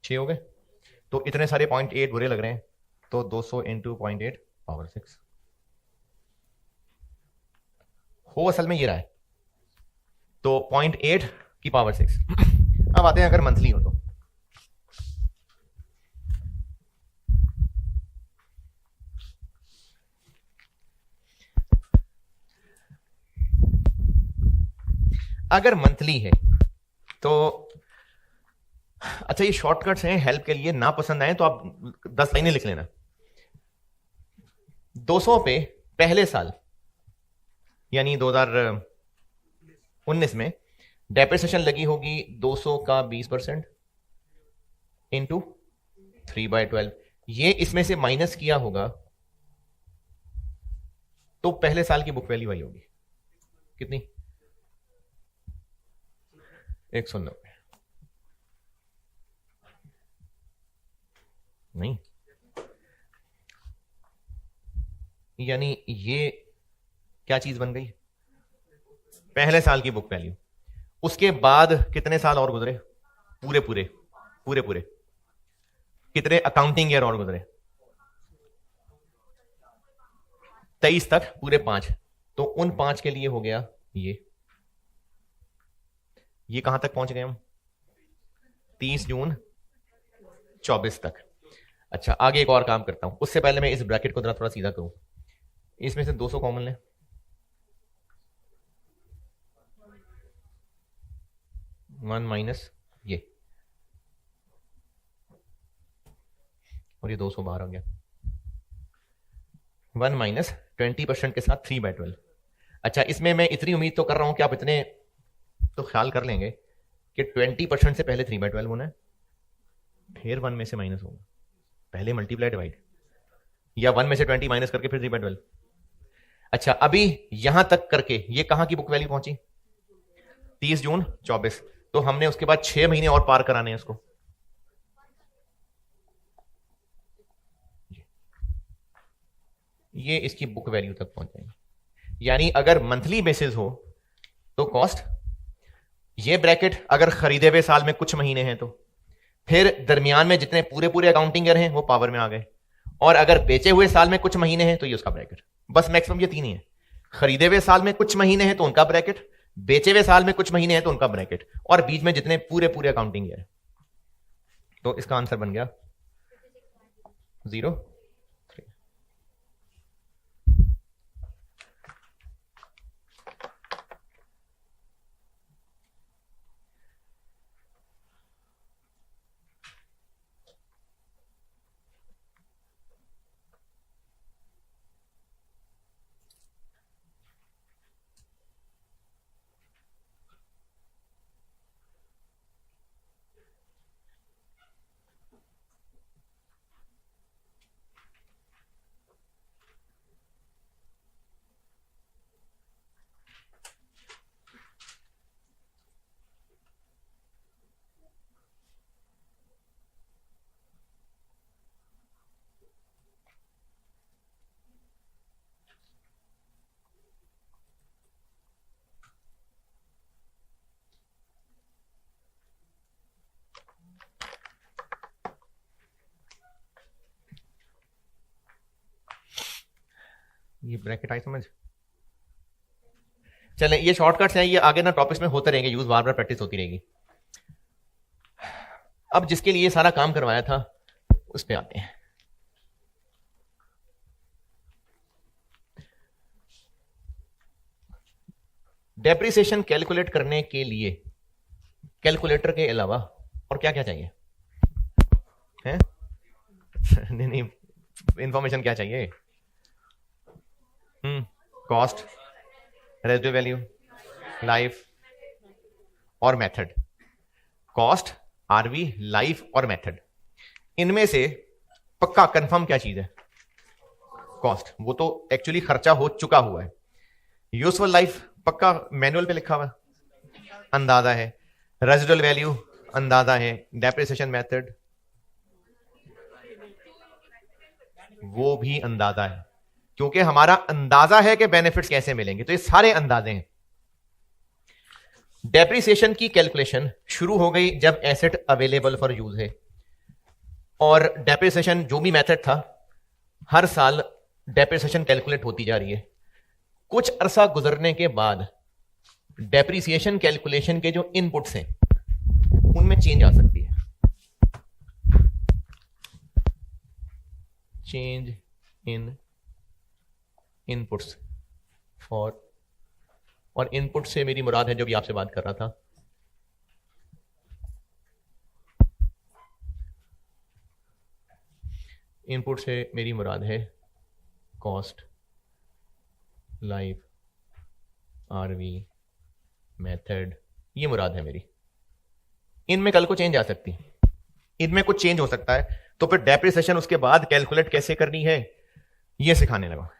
छह हो गए। तो इतने सारे 0.8 बुरे लग रहे हैं, तो 200 इंटू 0.8 पावर 6 हो असल में ये रहा है, तो 0.8 की पावर 6। अब आते हैं अगर मंथली हो तो। अगर मंथली है तो अच्छा, ये शॉर्टकट्स हैं हेल्प के लिए, ना पसंद आए तो आप 10 लाइनें लिख लेना। 200 पे पहले साल यानी 2019 में डेप्रिसिएशन लगी होगी 200 का 20% इंटू 3/12। ये इसमें से माइनस किया होगा तो पहले साल की बुक वैल्यू आई होगी कितनी? 190। नहीं, यानी ये क्या चीज बन गई? पहले साल की बुक वैल्यू। उसके बाद कितने साल और गुजरे? पूरे पूरे पूरे पूरे कितने अकाउंटिंग ईयर और गुजरे? 23 तक पूरे 5। तो उन 5 के लिए हो गया ये कहां तक पहुंच गए हम? 30 जून 24 तक। अच्छा आगे एक और काम करता हूं, उससे पहले मैं इस ब्रैकेट को थोड़ा सीधा करूं। इसमें से 200 कॉमन लें, 1 माइनस ये, और ये 200 बाहर आ गया। 1 माइनस 20% के साथ 3/12। अच्छा इसमें मैं इतनी उम्मीद तो कर रहा हूं कि आप इतने तो ख्याल कर लेंगे कि 20% से पहले 3/12 होना है, फिर 1 में से माइनस होगा, पहले मल्टीप्लाई डिवाइड, या 1 में से 20 माइनस करके फिर 3/12। अच्छा अभी यहां तक करके ये कहां की बुक वैल्यू पहुंची? 30 जून 24। तो हमने उसके बाद 6 महीने और पार कराने हैं उसको। ये इसकी बुक वैल्यू तक पहुंच जाएंगे। यानी अगर मंथली बेसिस हो तो कॉस्ट, ये ब्रैकेट अगर खरीदे हुए साल में कुछ महीने हैं तो फिर दरमियान में जितने पूरे पूरे अकाउंटिंग ईयर हैं वो पावर में आ गए, और अगर बेचे हुए साल में कुछ महीने हैं तो ये उसका ब्रैकेट। बस मैक्सिमम ये 3 ही है। खरीदे हुए साल में कुछ महीने हैं तो उनका ब्रैकेट, बेचे हुए साल में कुछ महीने हैं तो उनका ब्रैकेट, और बीच में जितने पूरे पूरे अकाउंटिंग ईयर। तो इसका आंसर बन गया 0। ये ब्रैकेट आई समझ? चलें, ये शॉर्टकट्स हैं, ये आगे ना टॉपिक्स में होते रहेंगे यूज, बार बार प्रैक्टिस होती रहेगी। अब जिसके लिए सारा काम करवाया था उस पे आते हैं। डेप्रिसिएशन कैलकुलेट करने के लिए कैलकुलेटर के अलावा और क्या क्या चाहिए हैं? नहीं नहीं, इंफॉर्मेशन क्या चाहिए? कॉस्ट, रेजिडुअल वैल्यू, लाइफ और मेथड। कॉस्ट, आरवी, लाइफ और मेथड, इनमें से पक्का कंफर्म क्या चीज है? कॉस्ट। वो तो एक्चुअली खर्चा हो चुका हुआ है। यूजफुल लाइफ पक्का मैनुअल पे लिखा हुआ है, अंदाजा है। रेजिडुअल वैल्यू अंदाजा है। डेप्रिसिएशन मेथड वो भी अंदाजा है, क्योंकि हमारा अंदाजा है कि बेनिफिट्स कैसे मिलेंगे, तो ये सारे अंदाजे हैं। डेप्रिसिएशन की कैलकुलेशन शुरू हो गई जब एसेट अवेलेबल फॉर यूज है, और डेप्रिसिएशन जो भी मेथड था, हर साल डेप्रिसिएशन कैलकुलेट होती जा रही है। कुछ अरसा गुजरने के बाद डेप्रिसिएशन कैलकुलेशन के जो इनपुट्स हैं उनमें चेंज आ सकती है। चेंज इन इनपुट्स फॉर, और इनपुट से मेरी मुराद है जो भी आपसे बात कर रहा था, इनपुट से मेरी मुराद है कॉस्ट, लाइफ, आरवी, मेथड, ये मुराद है मेरी। इनमें कल को चेंज आ सकती है, इनमें कुछ चेंज हो सकता है, तो फिर डेप्रिसिएशन उसके बाद कैलकुलेट कैसे करनी है ये सिखाने लगा।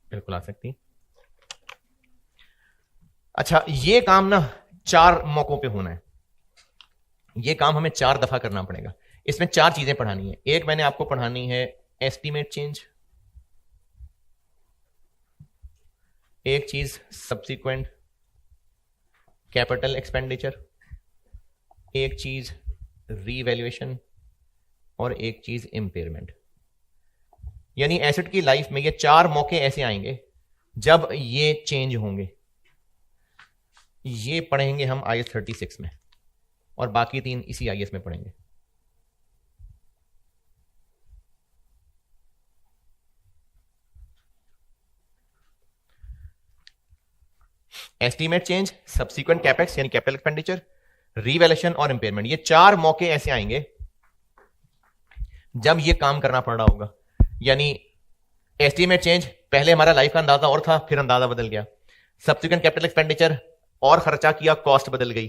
बिल्कुल आ सकती। अच्छा, ये काम ना 4 मौकों पे होना है, ये काम हमें 4 दफा करना पड़ेगा। इसमें 4 चीजें पढ़ानी है। एक मैंने आपको पढ़ानी है एस्टीमेट चेंज, एक चीज सब्सिक्वेंट कैपिटल एक्सपेंडिचर, एक चीज रीवैल्यूएशन, और एक चीज इंपेयरमेंट। यानी एसेट की लाइफ में ये 4 मौके ऐसे आएंगे जब ये चेंज होंगे। ये पढ़ेंगे हम IAS 36 में, और बाकी 3 इसी IAS में पढ़ेंगे। एस्टीमेट चेंज, सब्सिक्वेंट कैपेक्स यानी कैपिटल एक्सपेंडिचर, रीवैल्यूएशन और इंपेयरमेंट, ये 4 मौके ऐसे आएंगे जब ये काम करना पड़ रहा होगा। यानी एस्टीमेट चेंज, पहले हमारा लाइफ का अंदाजा और था, फिर अंदाजा बदल गया। सब्सिक्वेंट कैपिटल एक्सपेंडिचर, और खर्चा किया, कॉस्ट बदल गई।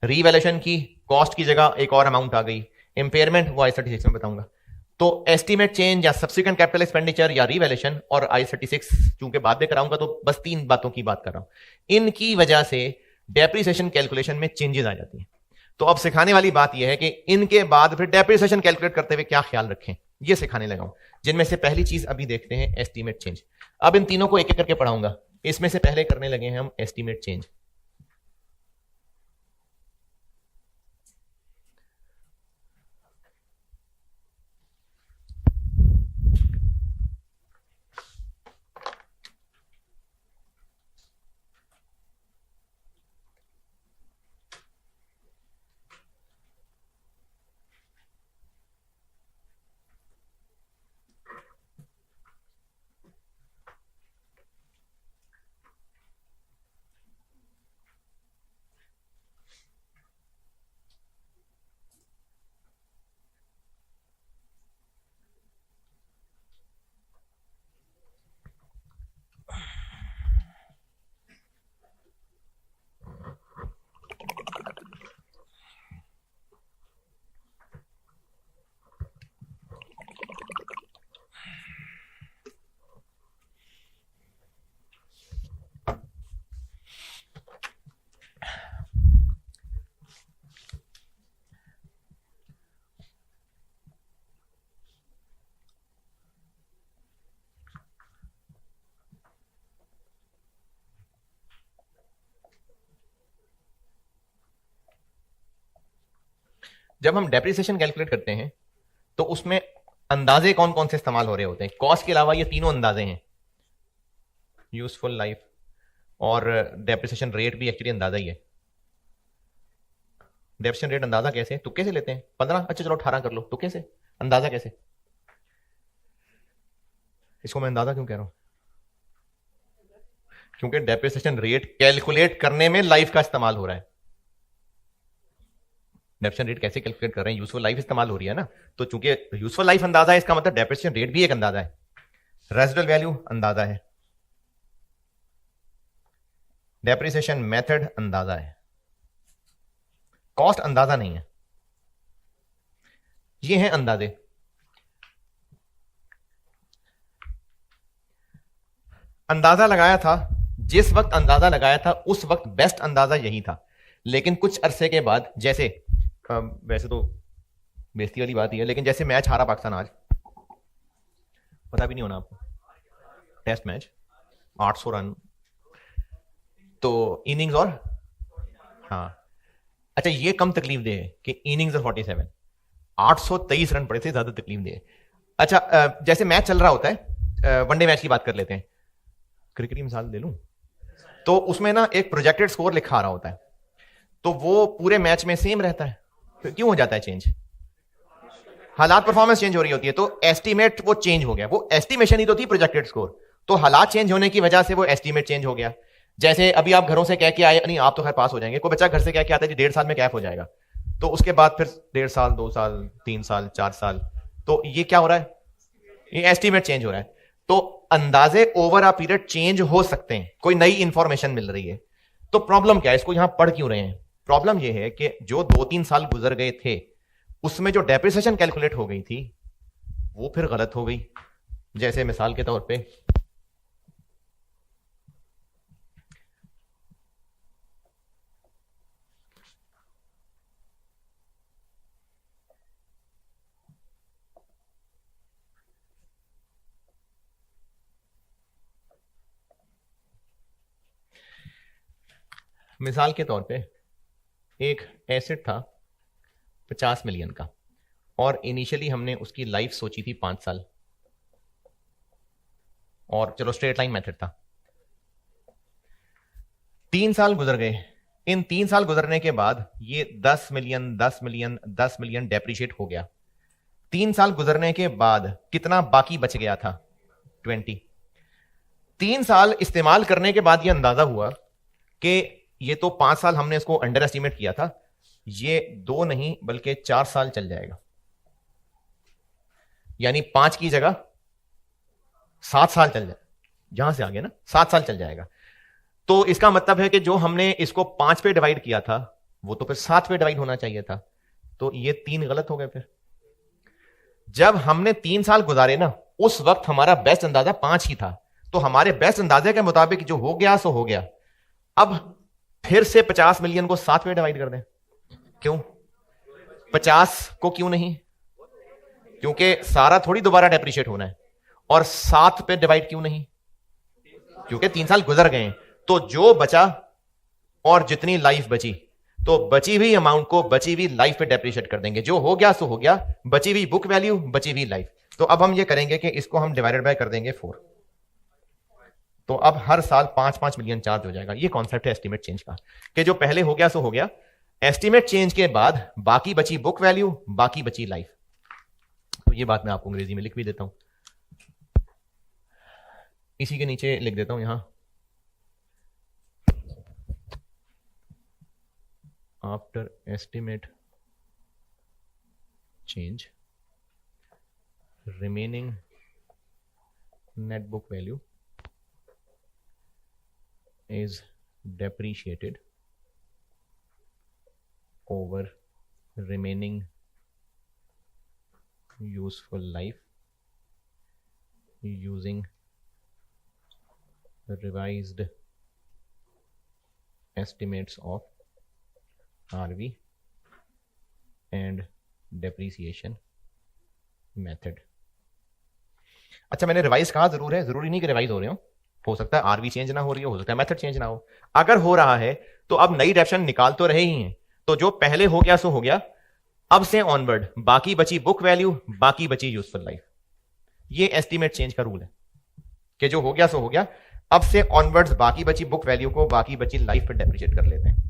रीवैल्यूएशन की, कॉस्ट की जगह एक और अमाउंट आ गई। इंपेयरमेंट वो IAS 36 में बताऊंगा। तो एस्टीमेट चेंज या सब्सिक्वेंट कैपिटल एक्सपेंडिचर या रीवैल्यूएशन और IAS 36 चूंकि बाद में कराऊंगा, तो बस 3 बातों की बात कर रहा हूं। इनकी वजह से डेप्रिसिएशन कैलकुलेशन में चेंजेस आ जाती हैं। तो अब सिखाने वाली बात यह है कि इनके बाद फिर डेप्रिसिएशन कैलकुलेट करते हुए क्या ख्याल रखें, यह सिखाने लगा हूं। जिनमें से पहली चीज अभी देखते हैं एस्टीमेट चेंज। अब इन तीनों को एक एक करके पढ़ाऊंगा। इसमें से पहले करने लगे हैं हम एस्टीमेट चेंज। जब हम डेप्रिसिएशन कैलकुलेट करते हैं तो उसमें अंदाजे कौन कौन से इस्तेमाल हो रहे होते हैं? कॉस्ट के अलावा ये तीनों अंदाजे हैं, यूजफुल लाइफ और डेप्रिसिएशन रेट भी एक्चुअली अंदाजा ही है। डेप्रिसिएशन रेट अंदाजा कैसे? तुक्के से लेते हैं। 15, अच्छा चलो 18 कर लो, तुक्के से। अंदाजा कैसे? इसको मैं अंदाजा क्यों कह रहा हूं? क्योंकि डेप्रिसिएशन रेट कैलकुलेट करने में लाइफ का इस्तेमाल हो रहा है। डेप्रिसिएशन रेट कैसे कैलकुलेट कर रहे हैं? यूजफुल लाइफ इस्तेमाल हो रही है ना, तो चूंकि यूजफुल लाइफ अंदाजा है, इसका मतलब डेप्रिसिएशन रेट भी एक अंदाजा है, रेजिडुअल वैल्यू अंदाजा है, डेप्रिसिएशन मेथड अंदाजा है, कॉस्ट अंदाजा नहीं है। ये हैं अंदाजे। अंदाजा लगाया था, जिस वक्त अंदाजा लगाया था उस वक्त बेस्ट अंदाजा यही था, लेकिन कुछ अरसे के बाद, जैसे वैसे तो बेइज्जती वाली बात ही है, लेकिन जैसे मैच हारा पाकिस्तान आज, पता भी नहीं होना आपको, टेस्ट मैच 800 रन तो इनिंग्स और, हाँ अच्छा ये कम तकलीफ दे है कि इनिंग्स और 47, 823 रन पड़े थे, ज्यादा तकलीफ दे। अच्छा जैसे मैच चल रहा होता है, वनडे मैच की बात कर लेते हैं, क्रिकेट की मिसाल ले लूं, तो उसमें ना एक प्रोजेक्टेड स्कोर लिखा आ रहा होता है, तो वो पूरे मैच में सेम रहता है, तो क्यों हो जाता है चेंज? हालात, परफॉर्मेंस चेंज हो रही होती है, तो एस्टीमेट वो चेंज हो गया। वो एस्टीमेशन ही तो थी प्रोजेक्टेड स्कोर, तो हालात चेंज होने की वजह से वो एस्टीमेट चेंज हो गया। जैसे अभी आप घरों से कह के आए, नहीं आप तो खैर पास हो जाएंगे, कोई बच्चा घर से कह के आता है जी 1.5 साल में कैफ हो जाएगा, तो उसके बाद फिर 1.5 साल, 2 साल, 3 साल, 4 साल, तो ये क्या हो रहा है? ये एस्टीमेट चेंज हो रहा है। तो अंदाजे ओवर अ पीरियड चेंज हो सकते हैं, कोई नई इंफॉर्मेशन मिल रही है। तो प्रॉब्लम क्या है? इसको यहां पढ़ क्यों रहे हैं? प्रॉब्लम यह है कि जो 2-3 साल गुजर गए थे उसमें जो डेप्रिसिएशन कैलकुलेट हो गई थी वो फिर गलत हो गई। जैसे मिसाल के तौर पे मिसाल के तौर पे एक एसेट था 50 मिलियन का, और इनिशियली हमने उसकी लाइफ सोची थी 5 साल, और चलो स्ट्रेट लाइन मेथड था। 3 साल गुजर गए, इन 3 साल गुजरने के बाद ये 10 मिलियन 10 मिलियन 10 मिलियन डेप्रिशिएट हो गया। 3 साल गुजरने के बाद कितना बाकी बच गया था? 20। 3 साल इस्तेमाल करने के बाद यह अंदाजा हुआ कि ये तो 5 साल हमने इसको अंडर एस्टिमेट किया था, ये 2 नहीं बल्कि 4 साल चल जाएगा, यानी 5 की जगह 7 साल चल जाएगा। यहां से आगे ना 7 साल चल जाएगा। तो इसका मतलब है कि जो हमने इसको 5 पे डिवाइड किया था वो तो फिर 7 पे डिवाइड होना चाहिए था, तो ये 3 गलत हो गए। फिर जब हमने 3 साल गुजारे ना, उस वक्त हमारा बेस्ट अंदाजा 5 ही था, तो हमारे बेस्ट अंदाजे के मुताबिक जो हो गया सो हो गया। अब फिर से 50 मिलियन को 7 पे डिवाइड कर दें। क्यों 50 को क्यों नहीं? क्योंकि सारा थोड़ी दोबारा डेप्रिशिएट होना है। और 7 पे डिवाइड क्यों नहीं? क्योंकि 3 साल गुजर गए, तो जो बचा और जितनी लाइफ बची, तो बची हुई अमाउंट को बची हुई लाइफ पे डेप्रिशिएट कर देंगे। जो हो गया सो हो गया, बची हुई बुक वैल्यू, बची हुई लाइफ। तो अब हम ये करेंगे कि इसको हम डिवाइडेड बाय कर देंगे 4, तो अब हर साल 5-5 मिलियन चार्ज हो जाएगा। ये कॉन्सेप्ट है एस्टीमेट चेंज का, कि जो पहले हो गया सो हो गया, एस्टीमेट चेंज के बाद बाकी बची बुक वैल्यू, बाकी बची लाइफ। तो ये बात मैं आपको अंग्रेजी में लिख भी देता हूं, इसी के नीचे लिख देता हूं यहां, after estimate change remaining net book value is depreciated over remaining useful life using revised estimates of RV and depreciation method। अच्छा मैंने रिवाइज कहा, जरूर है, जरूरी नहीं कि रिवाइज हो सकता है आरवी चेंज ना हो रही हो सकता है मेथड चेंज ना हो। अगर हो रहा है तो अब नई डेफिनेशन निकाल तो रहे ही हैं, तो जो पहले हो गया सो हो गया, अब से ऑनवर्ड बाकी बची बुक वैल्यू, बाकी बची यूजफुल लाइफ। ये एस्टीमेट चेंज का रूल है कि जो हो गया सो हो गया। अब से ऑनवर्ड्स बाकी बची बुक वैल्यू को बाकी बची लाइफ पे डेप्रिशिएट कर लेते हैं।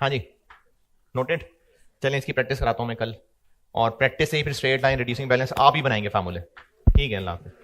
हाँ जी, नोटेड। चलें इसकी प्रैक्टिस कराता हूं मैं कल, और प्रैक्टिस से ही फिर स्ट्रेट लाइन, रिड्यूसिंग बैलेंस आप ही बनाएंगे फार्मूले। ठीक है, अल्लाह हाफिज़।